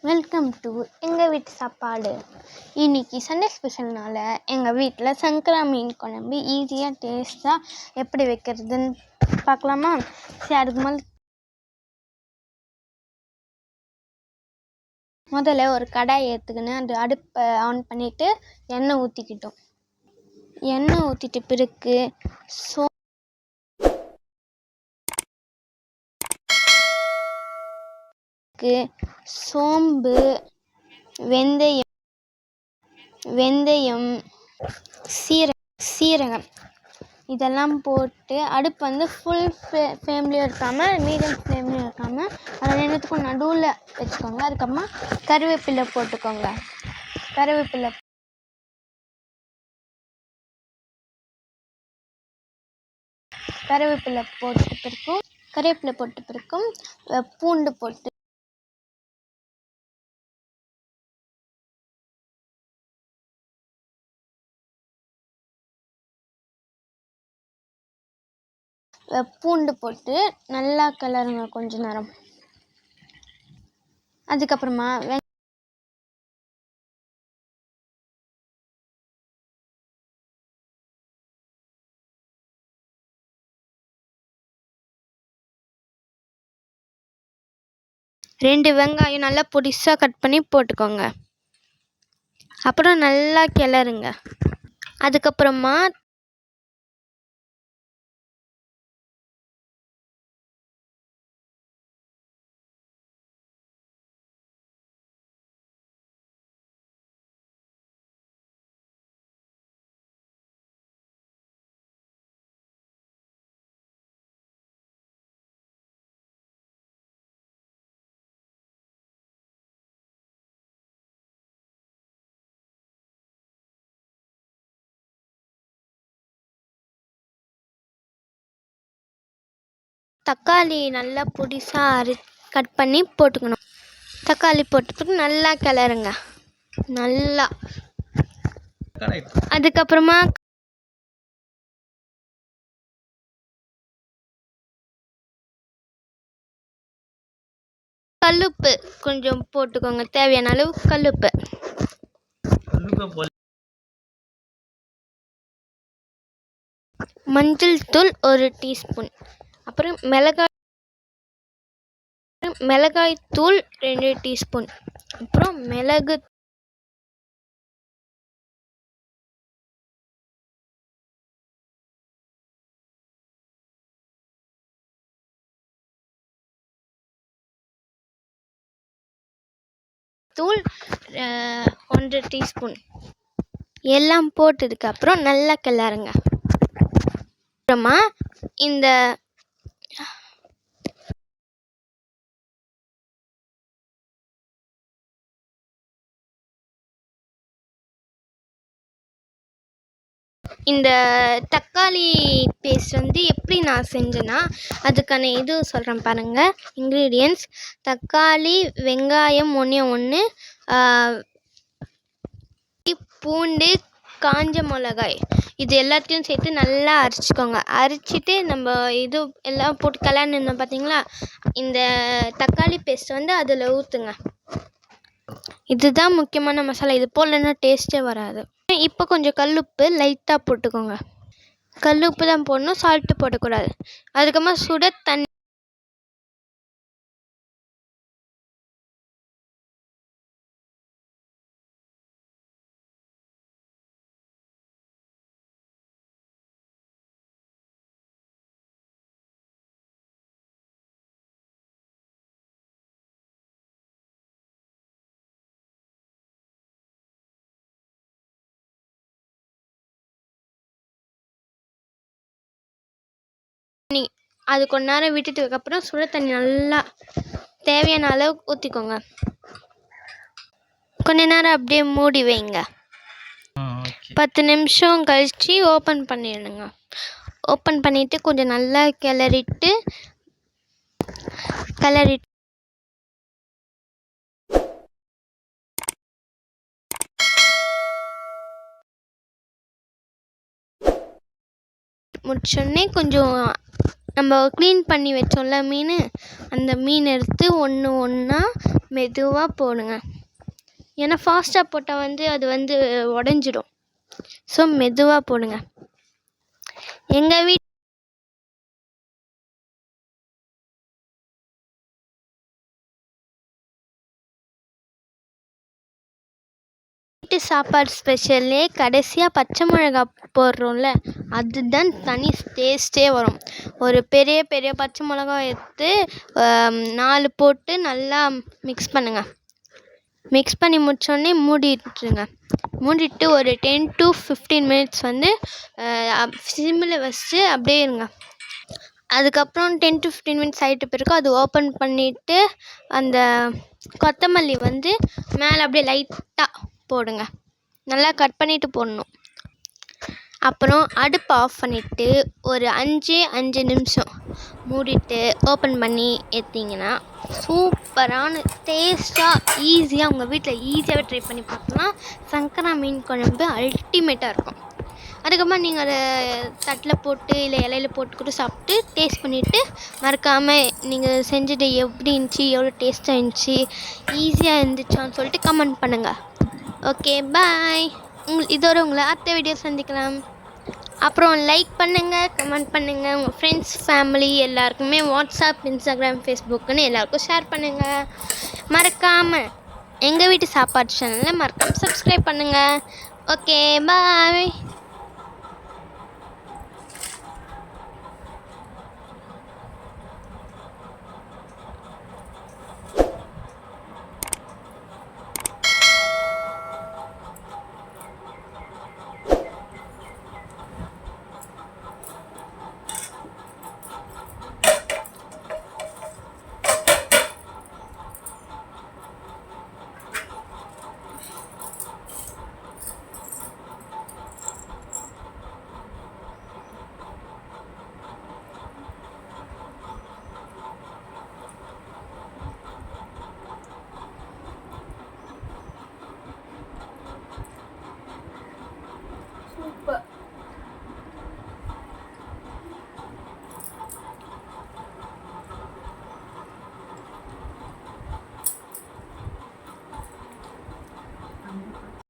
Welcome to எங்கள் வீட்டு சாப்பாடு. இன்றைக்கி சண்டே ஸ்பெஷல்னால் எங்கள் வீட்டில் சங்கரா மீன் குழம்பு ஈஸியாக டேஸ்ட்டாக எப்படி வைக்கிறதுன்னு பார்க்கலாமா? சரி, அதுக்கு முதல்ல ஒரு கடாய் ஏற்றுக்கின்னு அந்த அடுப்பை ஆன் பண்ணிவிட்டு எண்ணெய் ஊற்றிக்கிட்டோம். எண்ணெய் ஊற்றிட்டு பிறகு சோம்பு, வெந்தயம், சீரகம் இதெல்லாம் போட்டு அடுப்பு வந்து ஃபுல் ஃப்ளேம்லேயும் இருக்காமல் மீடியம் ஃப்ளேம்லேயும் இருக்காமல் அதை ரெண்டுத்துக்கும் நடுவில் வச்சுக்கோங்க. அதுக்கப்புறமா கருவேப்பிலை போட்டுக்கோங்க. கருவேப்பிலை போட்ட பிறகும் பூண்டு போட்டு நல்லா கிளறுங்க கொஞ்ச நேரம். அதுக்கப்புறமா ரெண்டு வெங்காயம் நல்லா பொடிசாக கட் பண்ணி போட்டுக்கோங்க. அப்புறம் நல்லா கிளறுங்க. அதுக்கப்புறமா தக்காளி நல்லா பொடிசாக கட் பண்ணி போட்டுக்கணும். தக்காளி போட்டு நல்லா கிளறுங்க. நல்லா அதுக்கப்புறமா கல்லுப்பு கொஞ்சம் போட்டுக்கோங்க. தேவையான அளவு கல்லுப்பு. மஞ்சள் தூள் 1 டீஸ்பூன். அப்புறம் மிளகாய் தூள் 2 டீஸ்பூன். அப்புறம் மிளகு தூள் 1 டீஸ்பூன் எல்லாம் போட்டதுக்கப்புறம் நல்லா கிளறுங்க. அப்புறமா இந்த தக்காளி பேஸ்ட் வந்து எப்படி நான் செஞ்சேன்னா, அதுக்கான இது சொல்கிறேன் பாருங்கள். இன்க்ரீடியன்ட்ஸ்: தக்காளி, வெங்காயம் 1 பூண்டு, காஞ்ச மிளகாய் இது எல்லாத்தையும் சேர்த்து நல்லா அரைச்சிக்கோங்க. அரைச்சிட்டு நம்ம இது எல்லாம் போட்டு கலந்துருந்தோம் பார்த்தீங்களா, இந்த தக்காளி பேஸ்ட் வந்து அதில் ஊற்றுங்க. இதுதான் முக்கியமான மசாலா. இது போடலன்னா டேஸ்ட்டே வராது. இப்போ கொஞ்சம் கல்லுப்பு லைட்டாக போட்டுக்கோங்க. கல்லுப்பு தான் போடணும், சால்ட்டு போடக்கூடாது. அதுக்கப்புறமா சுட தண்ணி அது கொஞ்ச நேரம் விட்டுட்டதுக்கப்புறம் சுட தண்ணி நல்லா தேவையான அளவு ஊற்றிக்கோங்க. கொஞ்ச நேரம் அப்படியே மூடி வைங்க. 10 நிமிஷம் கழித்து ஓப்பன் பண்ணிடுங்க. ஓப்பன் பண்ணிவிட்டு கொஞ்சம் நல்லா கிளறிட்டு முடிச்சோடனே கொஞ்சம் நம்ம க்ளீன் பண்ணி வச்சோம்ல மீன், அந்த மீன் எடுத்து ஒன்று ஒன்றா மெதுவாக போடுங்க. ஏன்னா ஃபாஸ்ட்டாக போட்டால் அது உடஞ்சிடும். ஸோ மெதுவாக போடுங்க. எங்கள் வீட்டு சாப்பாடு ஸ்பெஷல்லே கடைசியாக பச்சை மிளகா போடுறோம்ல, அதுதான் தனி டேஸ்ட்டே வரும். ஒரு பெரிய பெரிய பச்சை மிளகா எடுத்து 4 போட்டு நல்லா மிக்ஸ் பண்ணுங்கள். மிக்ஸ் பண்ணி முடிச்சோடனே மூடிட்டுருங்க. மூடிட்டு ஒரு 10 to 15 மினிட்ஸ் சிம்மில் வச்சுட்டு அப்படியே இருங்க. அதுக்கப்புறம் 10 to 15 மினிட்ஸ் ஆகிட்ட பிறகு அது ஓப்பன் பண்ணிவிட்டு அந்த கொத்தமல்லி மேலே அப்படியே லைட்டாக போடுங்க. நல்லா கட் பண்ணிவிட்டு போடணும். அப்புறம் அடுப்பை ஆஃப் பண்ணிவிட்டு ஒரு 5 நிமிஷம் மூடிட்டு ஓப்பன் பண்ணி எடுத்திங்கன்னா சூப்பரான டேஸ்ட்டாக ஈஸியாக உங்கள் வீட்டில் ஈஸியாகவே ட்ரை பண்ணி பார்க்கலாம். சங்கரா மீன் குழம்பு அல்டிமேட்டாக இருக்கும். அதுக்கப்புறம் நீங்கள் அதை தட்டில் போட்டு இல்லை இலையில போட்டு கூட சாப்பிட்டு டேஸ்ட் பண்ணிவிட்டு மறக்காமல் நீங்கள் செஞ்சது எப்படி இருந்துச்சு, எவ்வளோ டேஸ்ட்டாக இருந்துச்சு, ஈஸியாக இருந்துச்சான்னு சொல்லிட்டு கமெண்ட் பண்ணுங்கள். ஓகே, பாய். இதோட உங்களை அடுத்த வீடியோ சந்திக்கலாம். அப்புறம் லைக் பண்ணுங்கள், கமெண்ட் பண்ணுங்கள், உங்கள் ஃப்ரெண்ட்ஸ் ஃபேமிலி எல்லாருக்குமே வாட்ஸ்அப், இன்ஸ்டாகிராம், ஃபேஸ்புக்குன்னு எல்லாருக்கும் ஷேர் பண்ணுங்கள். மறக்காமல் எங்கள் வீட்டு சாப்பாடு சேனலை மறக்காமல் சப்ஸ்கிரைப் பண்ணுங்கள். ஓகே, பாய்.